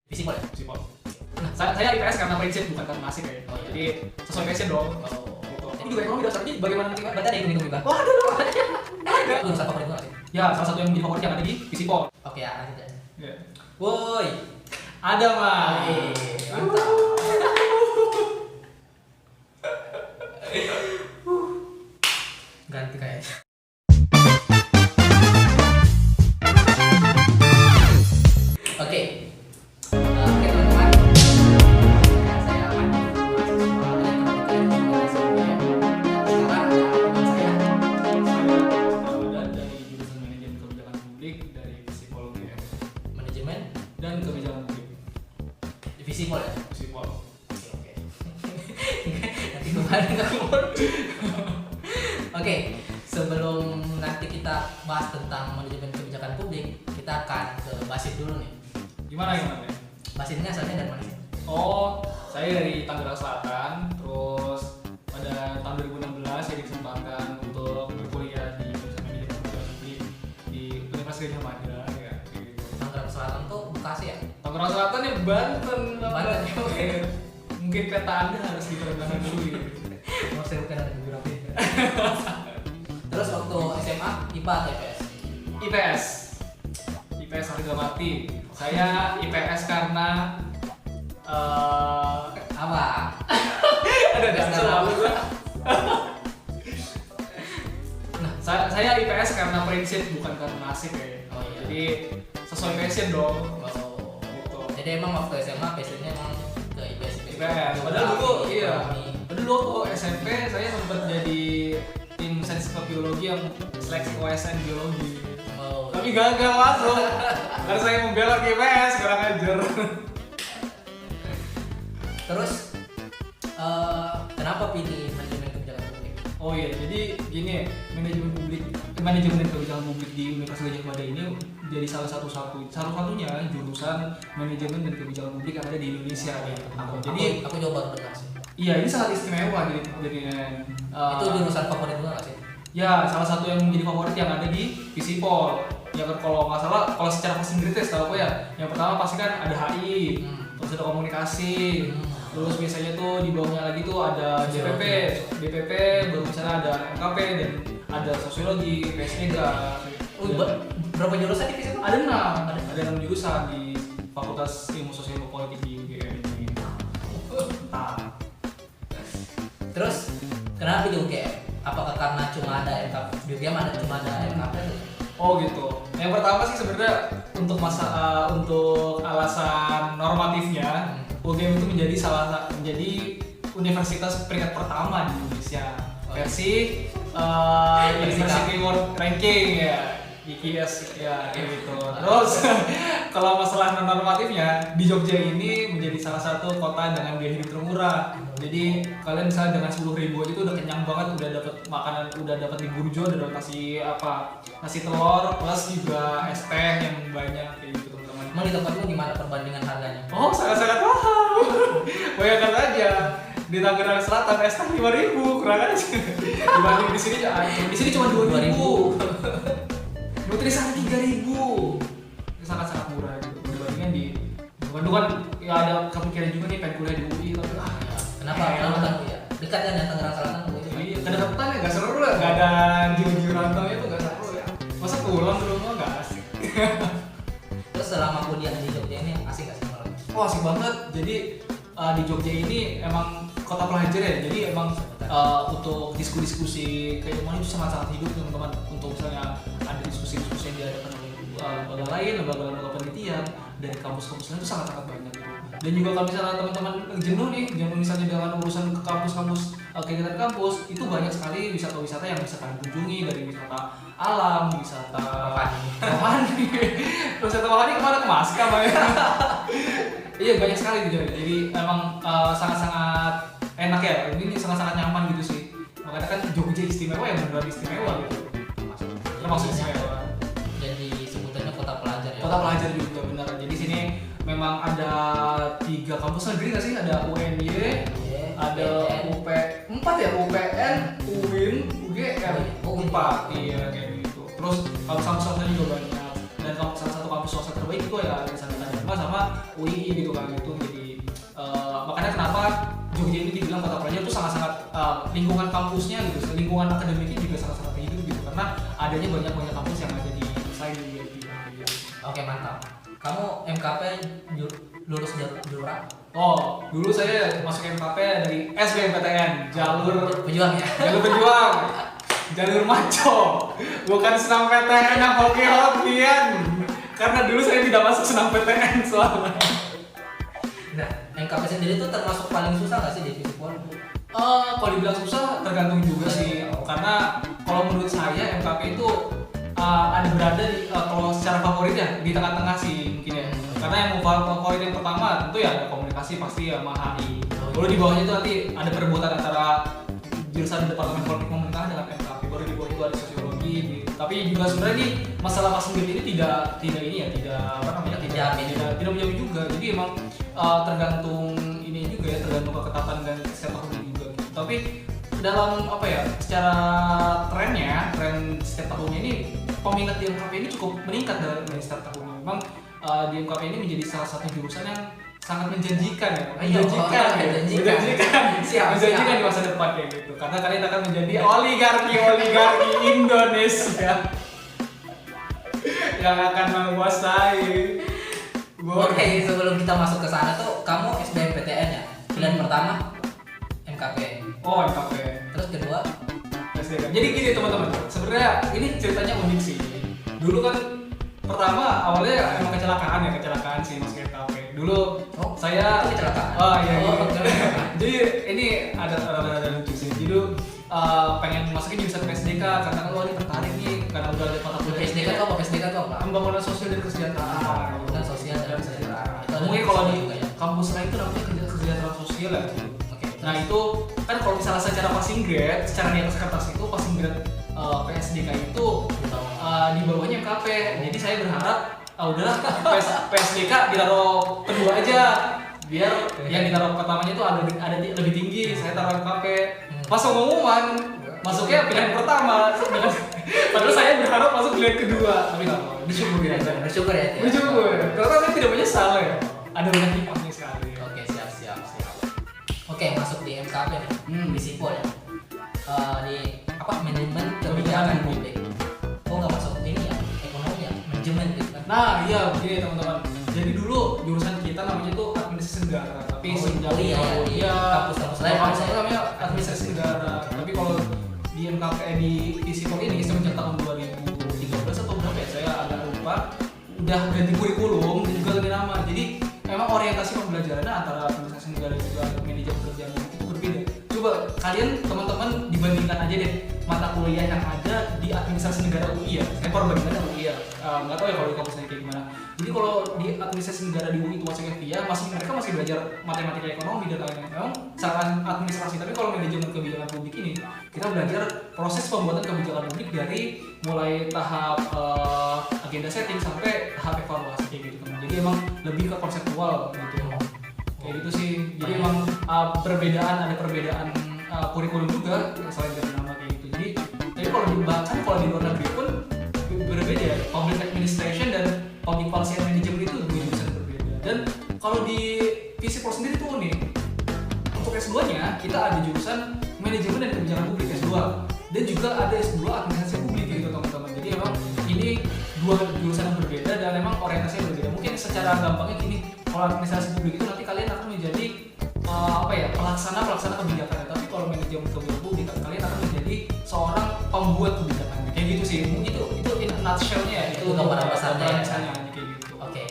Visipol ya? Visipol. Nah, saya IPS karena prinsip bukan karena nasib ya. Oh, iya. Jadi sesuai passion dong. Oh. Gitu. Ini juga ekonomi dasarnya bagaimana nanti Pak? Berarti ada hitung-hitung juga. Waduh. Ada jurusan favorit nggak sih? Ya, salah satu yang menjadi favorit yang ada di Visipol. Oke ya, lanjut ya. Ya. Woi. Ada mah. Mantap. Ganti kayaknya. Oke. Oke teman-teman. Saya Ahmad, mahasiswa dari Ekonomi dan sekarang ada teman saya. Dan dari jurusan manajemen kebijakan publik dari Visipol UGM Manajemen dan kebijakan publik Visipol ya. Visipol. Oke. Nanti kemarin nggak keluar. Oke, sebelum nanti kita bahas tentang manajemen kebijakan publik, kita akan ke Basit dulu nih. Gimana ya? Basitnya asalnya dari mana sih? Oh, saya dari Tangerang Selatan. Terus pada tahun 2016 saya disempatkan untuk berkuliah di jurusan manajemen kebijakan publik di Universitas Gadjah Mada ya. Gitu. Tangerang Selatan tuh Bekasi ya? Tangerang Selatan ya Banten. Banten. Oke. Mungkin peta Anda harus diperhatikan dulu gitu. Mau saya bukan ada geografi. Terus waktu SMA IPA atau IPS? IPS. IPS harga mati. Saya IPS karena Apa? ada Nggak selalu. tahu. Nah, saya IPS karena prinsip bukan karena nasib ya. Oh, iya. Jadi sesuai passion dong. Oh. Gitu. Jadi emang waktu SMA passionnya emang ke IPS. IPS. Padahal dulu iya. Ekonomi. Padahal dulu waktu SMP saya sempat jadi tim sains biologi yang seleksi OSN biologi. Oh. Tapi gagal masuk. Karena saya membela ke IPS kurang ajar. Terus kenapa pilih manajemen kebijakan publik? Oh iya, jadi gini ya, manajemen dan kebijakan publik di Universitas Gadjah Mada ini jadi satu-satunya jurusan manajemen dan kebijakan publik yang ada di Indonesia gitu. Jadi Aku juga baru dengar sih. iya ini sangat istimewa jadi Itu jurusan favorit juga nggak sih? ya salah satu yang menjadi favorit yang ada di Visipol. Ya kan kalau nggak salah kalau secara passing grade tahu apa ya? Yang pertama pasti kan ada HI, terus ada komunikasi, terus biasanya tuh di bawahnya lagi tuh ada DPP, baru misalnya ada MKP dan ada sosiologi, PS3. Berapa jurusan di Visipol? Ada 6 jurusan di Fakultas Ilmu Sosial dan Politik di UGM ini. Nah, Terus kenapa di UGM? Apakah karena cuma ada MKP? Di UGM cuma ada MKP tuh? oh gitu. Yang pertama sih sebenarnya untuk alasan normatifnya, UGM itu menjadi universitas peringkat pertama di Indonesia versi University World Ranking ya. IKS ya kayak gitu. Terus kalau masalah non normatifnya di Jogja ini menjadi salah satu kota dengan biaya hidup termurah. Jadi kalian misalnya dengan 10.000 aja itu udah kenyang banget, udah dapat makanan, udah dapat di burjo, udah dapat nasi telur plus juga es teh yang banyak kayak gitu teman-teman. Emang di tempatmu gimana perbandingan harganya? Oh sangat mahal. Bayangkan aja di Tangerang Selatan es teh 5.000 kurang aja. Dibanding di sini cuma 2.000. Nutrisan 3.000, sangat murah gitu. Dibandingkan di Bandung kan ya ada kepikiran juga nih pengen kuliah di UI tapi Kenapa kan ya? Dekat kan ya Tangerang Selatan Bu? iya kedekatan ya nggak seru lah, nggak ada jiwa-jiwa rantau itu nggak seru ya. Masa pulang ke rumah nggak asik. Terus selama kuliah di Jogja ini asik nggak sih malam? Oh asik banget. Jadi di Jogja ini emang kota pelajar ya. Jadi emang untuk diskusi kayak gimana itu sangat hidup teman-teman. Untuk misalnya ada diskusi-diskusi yang diadakan oleh lembaga lain, lembaga penelitian dari kampus-kampus lain itu sangat banyak. Dan juga kalau misalnya teman-teman jenuh misalnya dengan urusan ke kampus-kampus kegiatan kampus, itu banyak sekali wisata-wisata yang bisa kalian kunjungi, dari wisata alam, wisata rohani. Wisata rohani kemana ke Maskam ya? Iya banyak sekali gitu. Jadi emang sangat-sangat enak ya. Ini sangat-sangat nyaman gitu sih. Makanya kan Jogja istimewa ya, benar istimewa gitu. Termasuk istimewa. Jadi sebutannya kota pelajar ya? Kota pelajar juga benar. Jadi sini memang ada 3 kampus negeri nggak sih? Ada UNY, ada UPN, UIN, UGM, 4 iya kayak gitu. Terus kampus-kampus swasta juga banyak. Dan salah satu kampus swasta terbaik itu ya di sana sama UI gitu kan. Itu jadi makanya kenapa Jogja ini dibilang kota pelajar itu sangat-sangat lingkungan kampusnya gitu, lingkungan akademiknya juga sangat-sangat hidup gitu karena adanya banyak kampus yang ada di saya di Oke, mantap. Kamu MKP lulus jalur apa? Oh, dulu saya masuk MKP dari SBMPTN, jalur pejuang ya. jalur pejuang, jalur maco, bukan senam PTN yang hoki-hokian. Karena dulu saya tidak masuk senam PTN soalnya. Nah, MKP sendiri itu termasuk paling susah nggak sih di Visipol? Kalau dibilang susah tergantung juga sih, karena kalau menurut saya MKP itu ada berada di kalau secara favorit ya di tengah-tengah sih mungkin ya. Karena yang favorit yang pertama tentu ya ada komunikasi pasti sama HI. Lalu di bawahnya itu nanti ada perebutan antara jurusan Departemen Politik Pemerintahan dengan MKP. Baru di bawah itu ada sosiologi. Gitu. Tapi juga sebenarnya ini masalah pasang ini tidak ini ya tidak apa namanya tidak menjamin juga. Jadi emang tergantung ini juga ya tergantung keketatan dan setiap tahun juga. Gitu. Tapi dalam apa ya secara tren setiap tahunnya ini peminat di MKP ini cukup meningkat dari setiap tahunnya. Memang di MKP ini menjadi salah satu jurusan yang sangat menjanjikan ya. Menjanjikan di masa depan kayak gitu. Karena kalian akan menjadi oligarki Indonesia yang akan menguasai. Oke, sebelum kita masuk ke sana tuh kamu SBMPTN ya. Pilihan pertama MKP. Oh, MKP. Terus kedua SDK. Jadi gini teman-teman, sebenarnya ini ceritanya unik sih. Dulu kan pertama awalnya emang kecelakaan sih masuk MKP. Dulu saya kecelakaan. Oh iya. Jadi ini ada lucu sih. Dulu pengen masukin jurusan PSDK karena kan ini tertarik nih karena udah ada mata kuliah PSDK tuh apa? PSDK tuh apa? Pembangunan sosial dan kesejahteraan. Pembangunan sosial dan kesejahteraan. Mungkin kalau di kampus lain itu namanya kesejahteraan sosial ya. Nah itu kan kalau misalnya secara passing grade, secara di atas kertas itu passing grade PSDK itu di bawahnya MKP. Jadi saya berharap udahlah PSDK ditaruh kedua aja, biar yang ditaruh pertamanya itu ada lebih tinggi. Saya taruh MKP. Pas pengumuman masuknya pilihan pertama, padahal saya berharap masuk pilihan kedua. Tapi nggak apa-apa, bersyukur ya. Bersyukur ya. Bersyukur. Karena saya tidak menyesal ya. Ada banyak hikmahnya sekali. Oke, siap. Oke, masuk di MKP nih, di Sipol ya. Di apa? Manajemen kebijakan publik. Oh, nggak masuk ini ya, ekonomi ya, manajemen gitu kan. Nah, iya begini teman-teman. Jadi dulu jurusan kita namanya itu administrasi negara, tapi sejak kampus lain namanya administrasi negara. Tapi kalau di MKP di Sipol ini semenjak tahun 2013 atau berapa ya? Saya agak lupa. Udah ganti kurikulum dan juga ganti nama. Jadi memang orientasi pembelajarannya antara administrasi negara dan juga manajemen kerjaan itu berbeda. Coba kalian teman-teman dibandingkan aja deh mata kuliah yang ada di administrasi negara UI ya. Saya perbandingannya UI ya. Nggak tahu ya kalau di kampusnya kayak gimana. Jadi kalau di administrasi negara di UI itu masuk FIA, mereka masih belajar matematika ekonomi dan lain-lain. Memang sangat administrasi. Tapi kalau manajemen kebijakan publik ini kita belajar proses pembuatan kebijakan publik dari mulai tahap agenda setting sampai tahap evaluasi kayak gitu teman. Jadi emang lebih ke konseptual gitu. Kayak gitu sih. Jadi emang ada perbedaan kurikulum juga selain dari nama kayak gitu. Jadi kalau di luar negeri pun berbeda ya. Public administration dan public policy and management itu dua jurusan berbeda. Dan kalau di Visipol sendiri tuh unik. Untuk S2-nya kita ada jurusan manajemen dan kebijakan publik S2 dan juga ada S2 administrasi publik gitu teman-teman. Jadi emang ini dua jurusan yang berbeda dan memang orientasinya berbeda. Mungkin secara gampangnya gini, kalau administrasi publik itu nanti kalian akan menjadi pelaksana kebijakan. Tapi kalau manajemen kebijakan publik kalian akan menjadi seorang pembuat kebijakan. Kayak gitu sih. Mungkin itu in a nutshell-nya ya. Itu gambaran besarnya kayak gitu. Oke.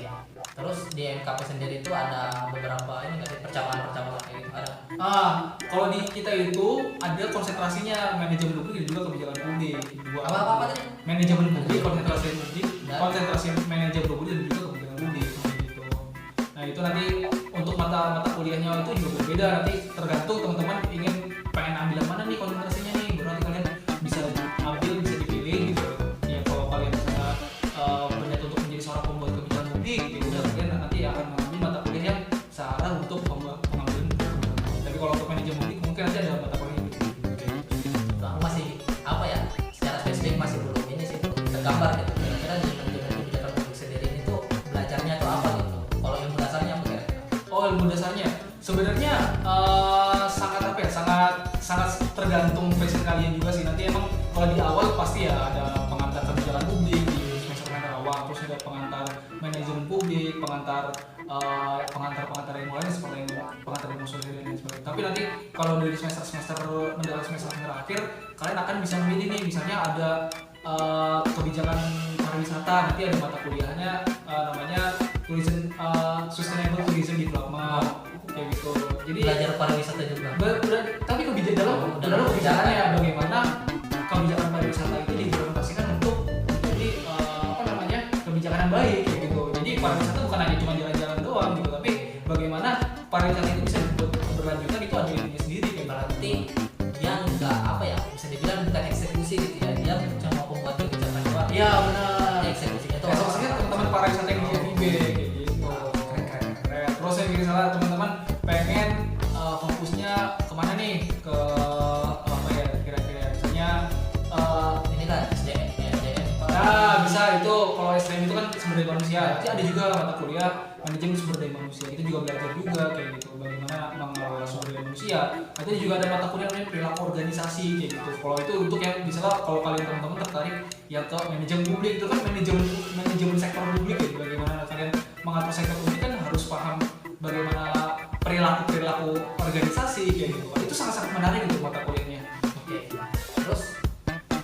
Terus di MKP sendiri itu ada beberapa percakapan kayak gitu ada. Kalau di kita itu ada konsentrasinya manajemen publik dan juga kebijakan publik. Apa tadi? Manajemen publik, konsentrasi manajemen publik dan juga kebijakan publik gitu. Nah, itu nanti untuk mata kuliahnya itu juga berbeda, nanti tergantung teman-teman pengen ambil yang mana nih konsentrasinya nih. Baru nanti kalian bisa ambil, bisa dipilih gitu. Ya kalau kalian misalnya berniat untuk menjadi seorang pembuat kebijakan publik, ya udah kalian nanti akan mengambil mata kuliah yang searah untuk pengambilan kebijakan. Tapi kalau untuk manajemen publik mungkin nanti ada mata kuliah gitu. Aku masih secara spesifik masih belum tergambar gitu. Kira-kira di manajemen kebijakan publik sendiri ini tuh belajarnya tuh apa gitu. Kalau ilmu dasarnya sebenarnya sangat apa ya, sangat tergantung passion kalian juga sih. Nanti emang kalau di awal pasti ya ada pengantar kebijakan publik di semester awal, terus ada pengantar manajemen publik, pengantar ilmu lain seperti pengantar ilmu sosial dan lain sebagainya. Tapi nanti kalau dari semester menjelang semester akhir, kalian akan bisa memilih nih, misalnya ada kebijakan pariwisata, nanti ada mata kuliahnya namanya tourism, sustainable tourism development kayak gitu. Jadi belajar pariwisata juga. Tapi dalam kebijakannya bagaimana kebijakan pariwisata itu diimplementasikan untuk menjadi kebijakan yang baik kayak gitu. Jadi pariwisata bukan hanya cuma jalan-jalan doang gitu, tapi bagaimana pariwisata itu bisa berlanjutan, itu ada ilmunya sendiri kayak Berarti dia nggak apa ya, bisa dibilang bukan eksekusi gitu ya, dia cuma pembuat kebijakan doang. Iya benar. Eksekusinya itu Eksekusinya teman-teman pariwisata yang di FIB kayak gitu. Keren. Terus yang misalnya teman-teman pengen fokusnya kemana nih, ke apa ya kira-kira misalnya ini kan SDM. nah bisa itu kalau SDM itu kan sumber daya manusia, nanti ada juga mata kuliah manajemen sumber daya manusia, itu juga belajar juga kayak gitu bagaimana mengelola sumber daya manusia. Nanti juga ada mata kuliah namanya perilaku organisasi kayak gitu. Kalau itu untuk yang misalnya kalau kalian teman-teman tertarik ya ke manajemen publik, itu kan manajemen sektor publik ya, bagaimana kalian mengatur sektor publik kan harus paham bagaimana perilaku organisasi kayak gitu. Itu sangat-sangat menarik untuk mata kuliahnya. Oke. Terus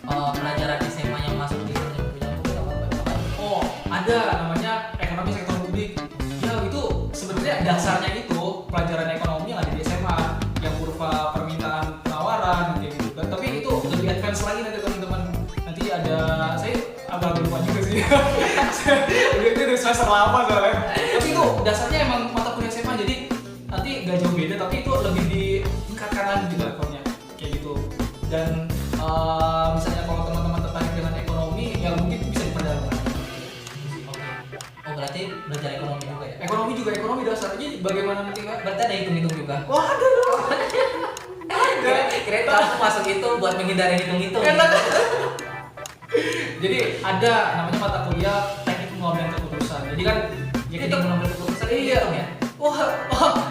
pelajaran SMA yang masuk di kebijakan publik apa? Oh, ada namanya ekonomi sektor publik. Ya itu sebenarnya dasarnya itu pelajaran ekonomi yang ada di SMA, yang kurva permintaan penawaran kayak gitu. Tapi itu lebih advance lagi nanti teman-teman. Nanti ada saya agak lupa juga sih. Itu dari semester lama soalnya. Tapi itu dasarnya emang mata kuliah SMA, jadi nanti gak jauh beda, tapi itu lebih ditingkatkan lagi gitu levelnya kayak gitu. Dan misalnya kalau teman-teman tertarik dengan ekonomi, ya mungkin bisa diperdalam lagi. Oke. Oh berarti belajar ekonomi juga ya? Ekonomi dasarnya bagaimana nanti Kak? Berarti ada hitung-hitung juga. Waduh. Kira kamu masuk itu buat menghindari hitung-hitung. Jadi ada namanya mata kuliah teknik pengambilan keputusan. Jadi kan ya Itu mengambil keputusan hitung ya? Wah,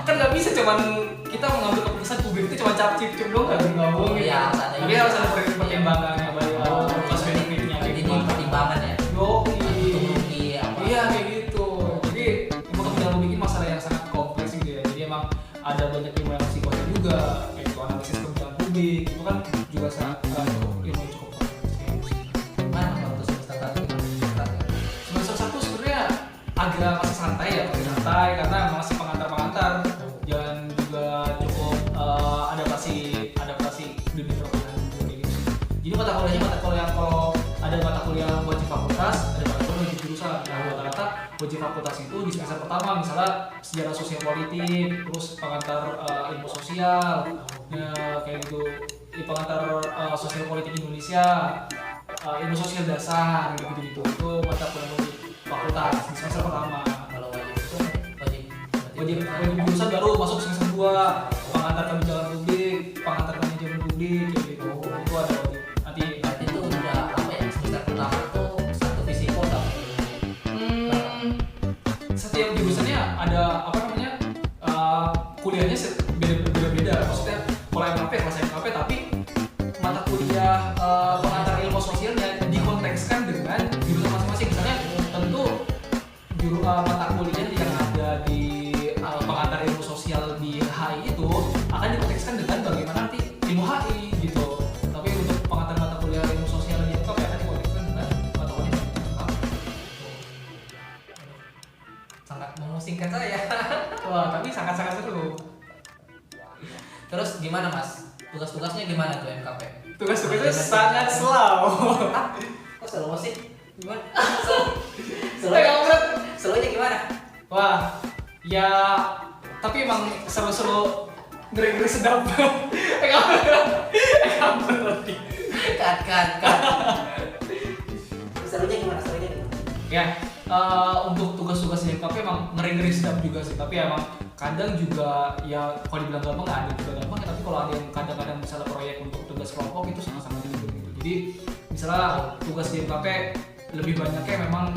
kan nggak bisa cuman kita mengambil keputusan publik itu cuma cap-cip dong, nggak digabung gitu. Iya, harus ada Tapi harus ada pertimbangannya, banyak cost benefitnya Berarti gitu. ini pertimbangan ya? Yoi. Untung rugi apa? Iya kayak gitu. Jadi emang kebijakan publik ini masalah yang sangat kompleks gitu ya. Jadi emang ada banyak ilmu yang psikonya juga, kayak itu analisis kebijakan publik itu kan juga sangat ilmu yang cukup kompleks kayak gitu sih. Gimana waktu semester 1? Semester 1 sebenarnya agak masih santai ya, karena masih pengantar-pengantar dan juga cukup adaptasi dunia perkuliahan juga kayak gitu sih. Jadi mata kuliah kalau ada mata kuliah wajib fakultas, ada mata kuliah wajib jurusan. Nah rata-rata wajib fakultas itu di semester pertama misalnya sejarah sosial politik, terus pengantar ilmu sosial, kayak gitu, pengantar sosial politik Indonesia, ilmu sosial dasar gitu-gitu. Itu mata kuliah wajib fakultas di semester pertama. Kalau wajib itu Wajib jurusan baru masuk semester 2, pengantar kebijakan publik, pengantar manajemen publik kayak gitu. Itu ada wajib. Nanti berarti itu udah apa ya, semester pertama tuh satu fisiko atau setiap jurusannya ada apa namanya kuliahnya beda-beda. Maksudnya kalau MKP kelas MKP, tapi mata kuliah pengantar ilmu sosialnya dikontekskan dengan jurusan masing-masing. Misalnya tentu mata kuliah yang ada di pengantar ilmu sosial di HI itu akan dikontekskan dengan bagaimana nanti ilmu HI gitu. Tapi untuk pengantar mata kuliah ilmu sosial di MKP akan dikontekskan dengan mata kuliah MKP. sangat memusingkan saya. Wah, tapi sangat-sangat seru. Terus gimana Mas? Tugas-tugasnya gimana tuh MKP? Tugas-tugasnya sangat slow. Kok slow sih? Gimana? Berat. Slownya gimana? Wah, ya tapi emang seru-seru, ngeri-ngeri sedap. Kat. Slownya gimana? Ya, untuk tugas-tugas di MKP emang ngeri-ngeri sedap juga sih. Tapi emang kadang juga ya kalau dibilang gampang nggak ada juga gampang. Tapi kalau ada yang kadang-kadang misalnya proyek untuk tugas kelompok itu sangat-sangat ribet gitu. Jadi misalnya tugas di MKP lebih banyaknya memang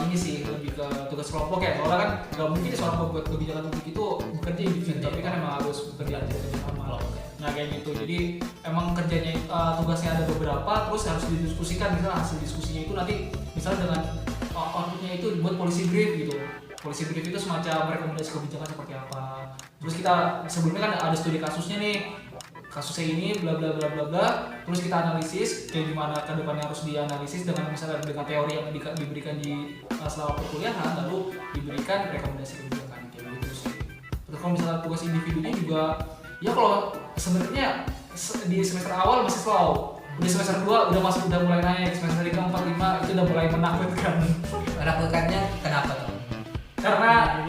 ini sih lebih ke tugas kelompok ya. Soalnya kan nggak mungkin seorang pembuat kebijakan publik itu bekerja individu, tapi kan emang harus bekerja sama. Nah kayak gitu. Jadi emang kerjanya tugasnya ada beberapa, terus harus didiskusikan. Misalnya hasil diskusinya itu nanti misalnya dengan outputnya itu buat policy brief gitu. Policy brief itu semacam rekomendasi kebijakan seperti apa. Terus kita sebelumnya kan ada studi kasusnya nih, kasusnya ini bla bla bla bla bla, terus kita analisis kayak gimana ke depannya harus dianalisis dengan misalnya dengan teori yang diberikan di selama perkuliahan, lalu diberikan rekomendasi kebijakan kayak gitu sih. Terus kalau misalnya tugas individunya juga ya kalau sebenarnya di semester awal masih slow, di semester 2 udah mulai naik, semester 3, 4, 5 itu udah mulai menakutkan. Menakutkannya kenapa tuh? Karena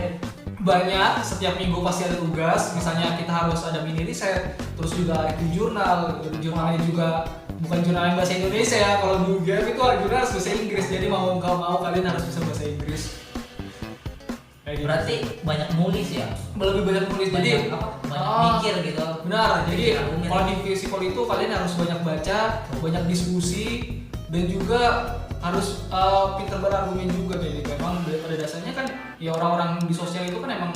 banyak, setiap minggu pasti ada tugas, misalnya kita harus ada mini riset, terus juga itu jurnalnya juga bukan jurnal yang bahasa Indonesia ya, kalau di UGM itu jurnal harus bahasa Inggris, jadi mau nggak mau kalian harus bisa bahasa Inggris. Berarti banyak nulis ya? Lebih banyak nulis, jadi banyak mikir gitu. Benar, jadi kalau di Visipol itu kalian harus banyak baca, banyak diskusi, dan juga harus pintar berargumen juga kayak gitu. Memang pada dasarnya kan ya orang-orang di sosial itu kan emang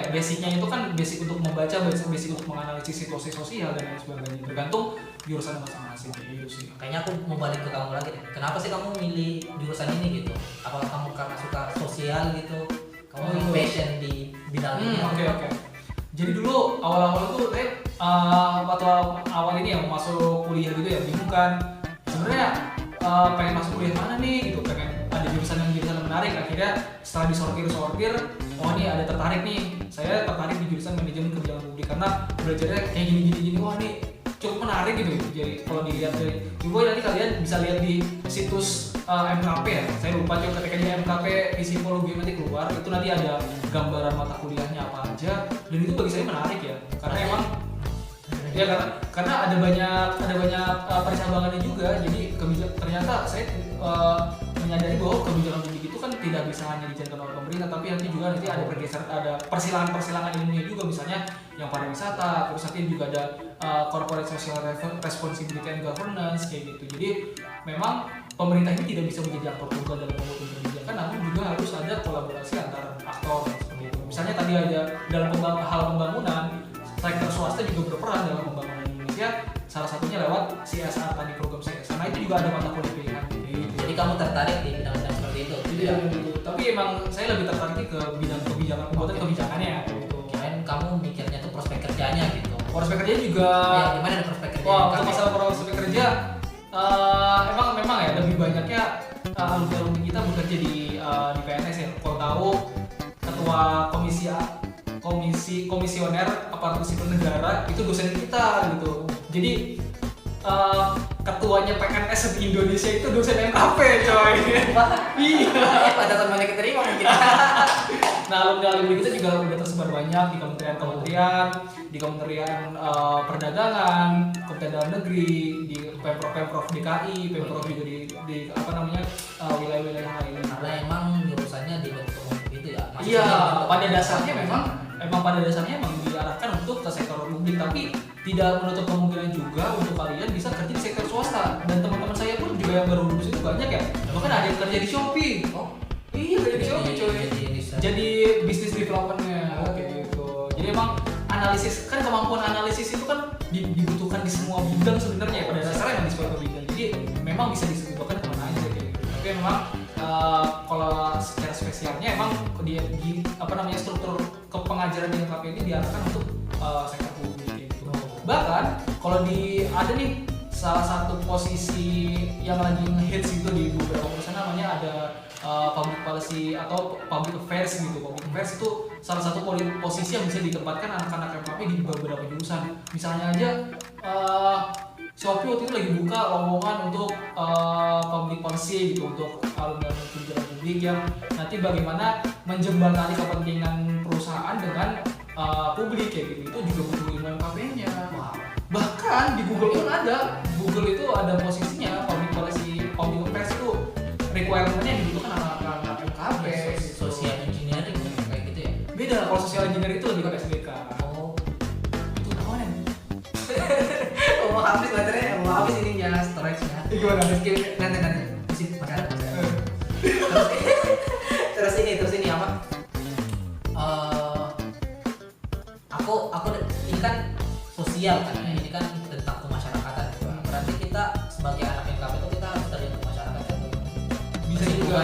basicnya itu kan basic untuk membaca, basic untuk menganalisis situasi sosial dan lain sebagainya, tergantung jurusan masing-masing gitu sih. Kayaknya aku mau balik ke kamu lagi deh. Kenapa sih kamu milih jurusan ini gitu? Apakah kamu karena suka sosial gitu? Kamu passion di bidang ini? Oke. Jadi dulu awal-awal tuh waktu awal ini ya mau masuk kuliah gitu ya bingung kan. Sebenarnya pengen masuk kuliah mana nih gitu, pengen ada jurusan yang menarik. Akhirnya setelah disortir, oh ini ada tertarik nih, saya tertarik di jurusan manajemen kebijakan publik karena belajarnya kayak gini, wah ini cukup menarik gitu. Jadi kalau dilihat dari coba nanti kalian bisa lihat di situs MKP ya, saya lupa juga ketika di MKP Visipol UGM nanti keluar, itu nanti ada gambaran mata kuliahnya apa aja, dan itu bagi saya menarik ya, karena emang ya karena ada banyak percabangannya juga. Jadi ternyata saya menyadari bahwa kebijakan publik itu kan tidak bisa hanya dijalankan oleh pemerintah, tapi nanti juga ada persilangan ilmunya juga, misalnya yang pariwisata, terus nanti juga ada corporate social responsibility and governance kayak gitu. Jadi memang pemerintah ini tidak bisa menjadi aktor tunggal dalam membuat kebijakan, namun juga harus ada kolaborasi antar aktor seperti itu. Misalnya tadi ada dalam hal pembangunan, sektor swasta juga berperan dalam pembangunan Indonesia, salah satunya lewat CSR tadi, program CSR. Nah itu juga ada mata kuliah pilihan. Jadi kamu tertarik di bidang-bidang seperti itu? Iya gitu. Tapi emang saya lebih tertarik ke bidang kebijakan, pembuatan kebijakannya gitu. Kirain kamu mikirnya tuh prospek kerjanya gitu. Prospek kerjanya juga. Ya, gimana ada prospek kerja? Wah, untuk masalah prospek kerja, memang ya lebih banyaknya alumni kita bekerja di PNS ya. Kalau tahu ketua komisioner aparatur sipil negara itu dosen kita gitu. Jadi ketuanya PNS di Indonesia itu dosen MKP coy. Iya. Pada temannya keterima mungkin. Nah alumni kita juga udah tersebar banyak di kementerian, di Kementerian Perdagangan, Kementerian Dalam Negeri, di Pemprov DKI, Pemprov juga di wilayah-wilayah lain. Karena emang jurusannya dibentuk gitu ya. Iya, pada dasarnya memang diarahkan untuk ke sektor publik, tapi tidak menutup kemungkinan juga untuk kalian bisa kerja di sektor swasta. Dan teman-teman saya pun juga yang baru lulus itu banyak ya. Bahkan ada yang kerja di Shopee. Oh, iya kerja di Shopee coy. Jadi bisnis development-nya kayak gitu. Jadi emang analisis, kan kemampuan analisis itu kan dibutuhkan di semua bidang sebenarnya. Pada dasarnya emang di semua bidang. Jadi memang bisa disebutkan kemana aja kayak gitu. Tapi memang kalau secara spesialnya emang struktur kepengajaran di MKP ini diarahkan untuk sektor publik gitu. Bahkan kalau ada nih salah satu posisi yang lagi ngehits itu di beberapa perusahaan, namanya ada public policy atau public affairs gitu. Public affairs itu salah satu posisi yang bisa ditempatkan anak-anak MKP di beberapa jurusan. Misalnya aja Shopee waktu itu lagi buka lowongan untuk public policy gitu, untuk alumni kebijakan publik yang nanti bagaimana menjembatani kepentingan perusahaan dengan publik kayak gitu. Itu juga butuh ilmu MKP-nya. Wow. Bahkan di Google pun ada. Google itu ada posisinya public policy, public affairs itu requirement-nya dibutuhkan anak-anak MKP. Social engineering kayak gitu ya. Beda, kalau social engineering itu lebih ke SDK. Oh. Itu apa nih? Mau habis baterainya, mau habis ininya, storage-nya. Gimana? Nanti. terus ini apa? Aku ini kan sosial kan, ya. Ini kan tentang kemasyarakatan. Berarti kita sebagai anak NKP itu kita harus terjun ke masyarakat itu. Bisa juga.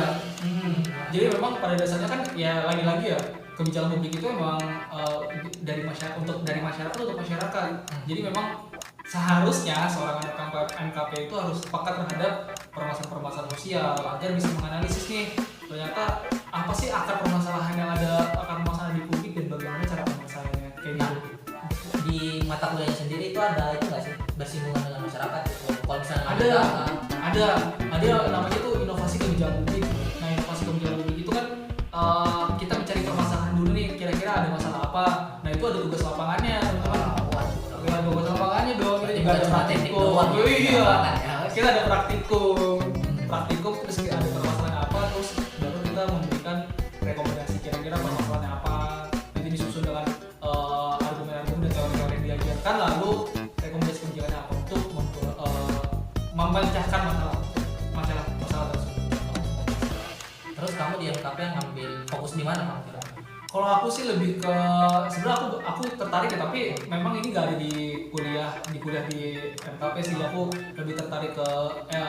Jadi memang pada dasarnya kan ya lagi-lagi ya kebijakan publik itu memang dari masyarakat untuk masyarakat. Jadi memang seharusnya seorang anak NKP itu harus peka terhadap permasalahan sosial agar bisa menganalisis nih ternyata apa sih akar permasalahan yang ada, akar permasalahan di publik dan bagaimana cara penyelesaiannya kayak gitu. Di mata kuliahnya sendiri itu ada itu nggak sih bersinggungan dengan masyarakat itu? Kalau misalnya ada namanya itu inovasi kebijakan publik. Nah, inovasi kebijakan publik itu kan kita mencari permasalahan dulu nih, kira-kira ada masalah apa. Nah, itu ada tugas lapangannya, teman-teman. Ya, tugas lapangannya dong. Kita juga ada praktikum. Iya. Kita ada praktikum terus kita ada permasalahan apa, terus baru kita memberikan rekomendasi kira-kira permasalahannya apa. Nanti disusun dengan argumen-argumen dan teori-teori yang diajarkan, lalu rekomendasi kebijakannya apa untuk memecahkan masalah tersebut. Terus kamu di NKP yang ngambil fokus di mana, Bang? Kalau aku sih lebih ke sebenarnya aku tertarik ya, tapi memang ini nggak ada di kuliah di MKP sih. Aku lebih tertarik ke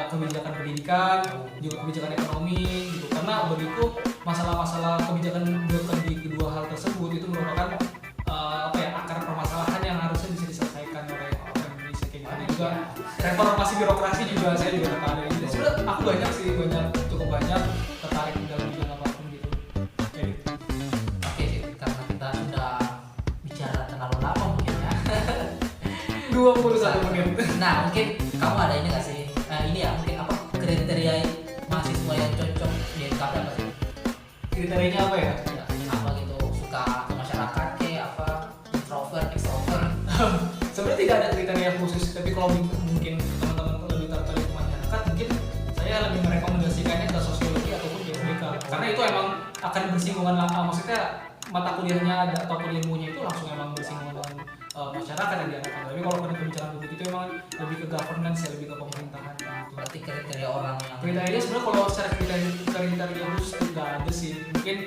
kebijakan pendidikan, juga kebijakan ekonomi gitu. Karena bagiku masalah-masalah kebijakan di kedua hal tersebut itu merupakan akar permasalahan yang harusnya bisa diselesaikan oleh orang Indonesia kayak gitu. Dan juga reformasi birokrasi juga saya juga tertarik. Jadi sebenarnya aku cukup banyak tertarik dalam bidang apapun gitu. Kayak gitu. Karena kita sudah bicara terlalu lama mungkin ya. 21 menit. Nah, mungkin kamu ada ini nggak sih? Ini ya mungkin apa kriteria mahasiswa yang cocok di NKP apa sih? Kriterianya apa ya? Ya, apa gitu, suka ke masyarakat kayak apa, introvert, extrovert? Sebenarnya tidak ada kriteria khusus, tapi kalau mungkin teman-teman lebih tertarik ke masyarakat, mungkin saya lebih merekomendasikannya ke sosiologi ataupun GSBK. Karena itu emang akan bersinggungan maksudnya mata kuliahnya atau ilmunya itu langsung emang bersinggungan dengan masyarakat yang diarahkan. Tapi kalau kebijakan publik itu emang lebih ke governance ya, lebih ke pemerintahan gitu. Berarti kriteria orang yang Kriterianya sebenarnya kalau secara kriteria khusus nggak ada sih. Mungkin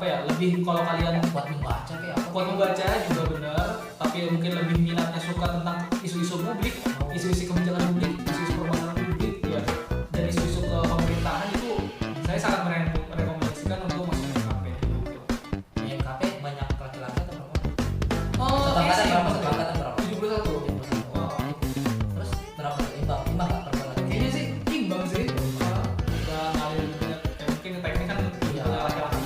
lebih kalau kalian kuat membaca kayak apa? kuat membaca juga benar, tapi mungkin lebih minatnya suka tentang isu-isu publik, isu-isu kebijakan publik, isu-isu permasalahan publik ya, dan isu-isu ke pemerintahan itu saya sangat merekomendasikan untuk masuk NKP gitu. Di NKP banyak laki-laki atau perempuan? Oh, Satu angkatan berapa? Satu angkatan berapa? 71. Wow. Terus berapa? Imbang nggak perempuan lagi? Kayaknya sih imbang sih. Udah ngalir banyak, kayak mungkin teknik kan Iya. laki-laki.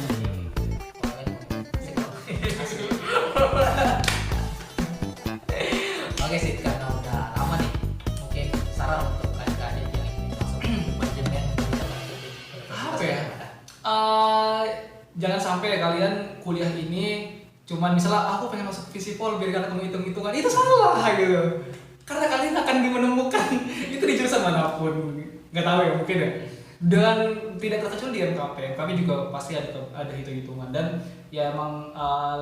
Oke sih, karena udah lama nih. Oke, saran untuk adik-adik yang ingin masuk manajemen kebijakan publik. Apa ya? Jangan sampai kalian kuliah ini cuman misalnya aku pengen masuk Visipol biar gak ketemu hitung-hitungan, itu salah gitu. Karena kalian akan menemukan itu di jurusan manapun, nggak tahu ya mungkin ya. Dan tidak terkecuali di MKP juga pasti ada hitung-hitungan, dan ya emang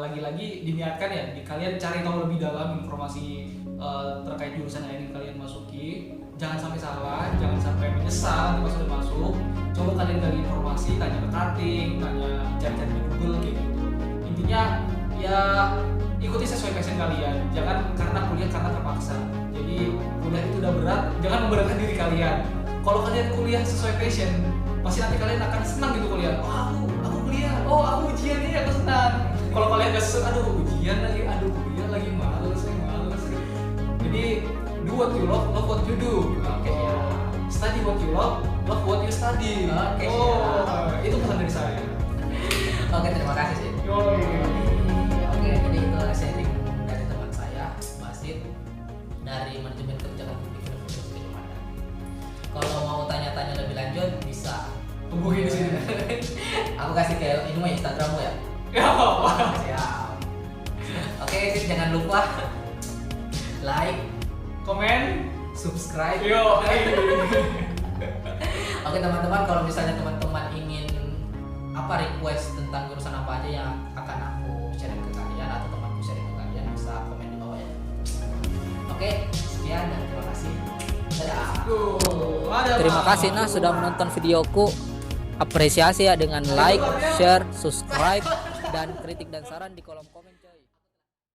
lagi-lagi diniatkan ya di kalian cari tahu lebih dalam informasi terkait jurusan yang ingin kalian masuki. Jangan sampai salah, jangan sampai menyesal pas sudah masuk. Coba kalian gali informasi, tanya ke cutting, cari-cari di Google kayak gitu. Intinya ya ikuti sesuai passion kalian, jangan karena kuliah karena terpaksa. Jadi kuliah itu udah berat, jangan memberatkan diri kalian. Kalau kalian kuliah sesuai passion, pasti nanti kalian akan senang gitu kuliah. Oh aku kuliah, oh aku ujian nih aku senang. Kalau kalian gak sesuai, aduh ujian lagi, aduh kuliah lagi, males. Jadi do what you love what you do. Oke, ya. Study what you love what you study. Oke, itu pesan dari saya. Oke, terima kasih sih. Oke, jadi itu sharing dari teman saya, Basit, dari manajemen kebijakan publik Universitas Gajah. Kalau mau tanya-tanya lebih lanjut bisa Hubungi di sini. aku kasih ke ini mah Instagrammu ya. Ya. Siap. Oke, sip, jangan lupa like, Komen, subscribe. yo. Oke teman-teman, kalau misalnya teman-teman ingin request tentang jurusan apa aja yang akan aku share ke kalian atau temanku share ke kalian, bisa komen di bawah ya. Oke, sekian dan terima kasih. Dadah. Terima Terima kasih Nah sudah menonton videoku. apresiasi ya dengan like, share, subscribe, dan kritik dan saran di kolom komen coy.